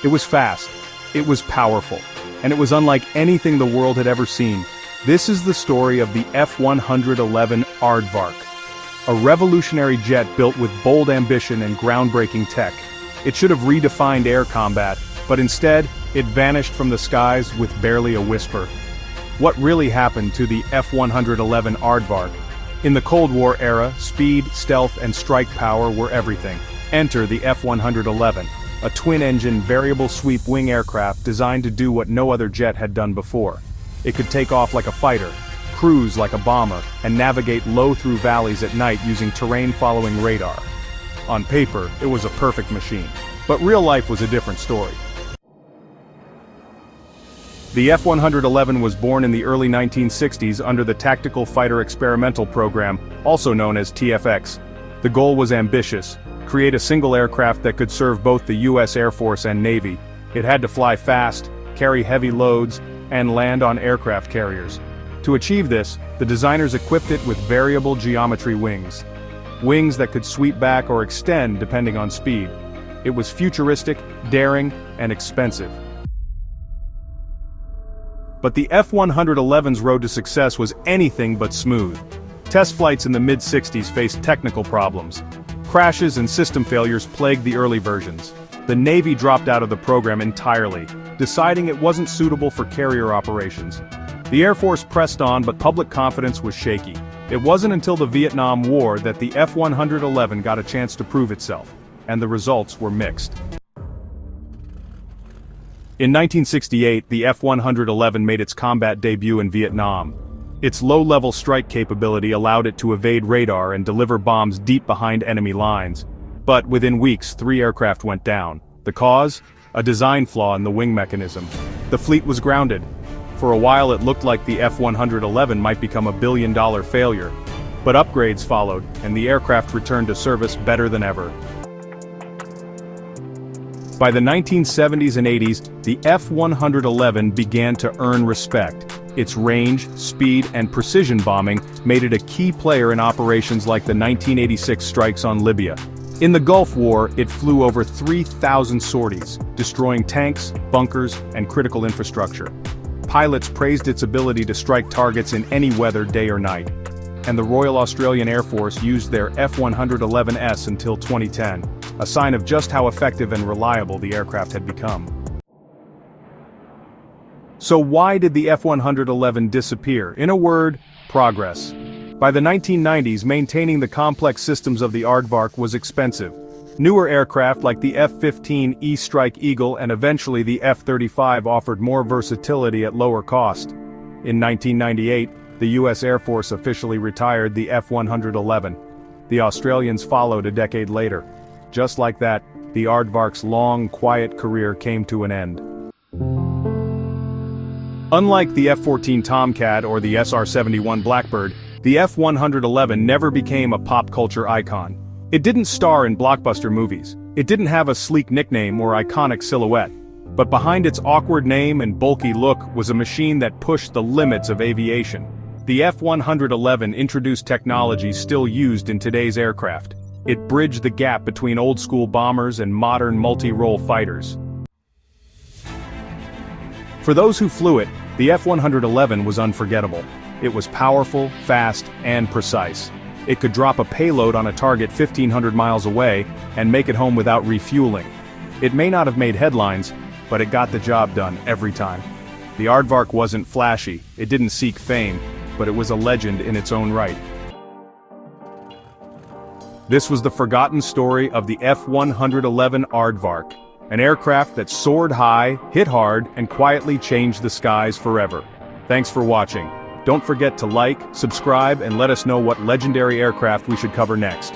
It was fast, it was powerful, and it was unlike anything the world had ever seen. This is the story of the F-111 Aardvark, a revolutionary jet built with bold ambition and groundbreaking tech. It should have redefined air combat, but instead, it vanished from the skies with barely a whisper. What really happened to the F-111 Aardvark? In the Cold War era, speed, stealth, and strike power were everything. Enter the F-111, a twin-engine variable-sweep wing aircraft designed to do what no other jet had done before. It could take off like a fighter, cruise like a bomber, and navigate low through valleys at night using terrain-following radar. On paper, it was a perfect machine. But real life was a different story. The F-111 was born in the early 1960s under the Tactical Fighter Experimental Program, also known as TFX. The goal was ambitious: create a single aircraft that could serve both the U.S. Air Force and Navy. It had to fly fast, carry heavy loads, and land on aircraft carriers. To achieve this, the designers equipped it with variable geometry wings. Wings that could sweep back or extend depending on speed. It was futuristic, daring, and expensive. But the F-111's road to success was anything but smooth. Test flights in the mid-60s faced technical problems. Crashes and system failures plagued the early versions. The Navy dropped out of the program entirely, deciding it wasn't suitable for carrier operations. The Air Force pressed on, but public confidence was shaky. It wasn't until the Vietnam War that the F-111 got a chance to prove itself, and the results were mixed. In 1968, the F-111 made its combat debut in Vietnam. Its low-level strike capability allowed it to evade radar and deliver bombs deep behind enemy lines. But within weeks, 3 aircraft went down. The cause? A design flaw in the wing mechanism. The fleet was grounded. For a while it looked like the F-111 might become a billion-dollar failure. But upgrades followed, and the aircraft returned to service better than ever. By the 1970s and 80s, the F-111 began to earn respect. Its range, speed, and precision bombing made it a key player in operations like the 1986 strikes on Libya. In the Gulf War, it flew over 3,000 sorties, destroying tanks, bunkers, and critical infrastructure. Pilots praised its ability to strike targets in any weather, day or night. And the Royal Australian Air Force used their F-111S until 2010, a sign of just how effective and reliable the aircraft had become. So why did the F-111 disappear? In a word, progress. By the 1990s, maintaining the complex systems of the Aardvark was expensive. Newer aircraft like the F-15E Strike Eagle and eventually the F-35 offered more versatility at lower cost. In 1998, the U.S. Air Force officially retired the F-111. The Australians followed a decade later. Just like that, the Aardvark's long, quiet career came to an end. Unlike the F-14 Tomcat or the SR-71 Blackbird, the F-111 never became a pop culture icon. It didn't star in blockbuster movies. It didn't have a sleek nickname or iconic silhouette. But behind its awkward name and bulky look was a machine that pushed the limits of aviation. The F-111 introduced technology still used in today's aircraft. It bridged the gap between old-school bombers and modern multi-role fighters. For those who flew it, the F-111 was unforgettable. It was powerful, fast, and precise. It could drop a payload on a target 1,500 miles away and make it home without refueling. It may not have made headlines, but it got the job done every time. The Aardvark wasn't flashy, it didn't seek fame, but it was a legend in its own right. This was the forgotten story of the F-111 Aardvark, an aircraft that soared high, hit hard, and quietly changed the skies forever. Thanks for watching. Don't forget to like, subscribe, and let us know what legendary aircraft we should cover next.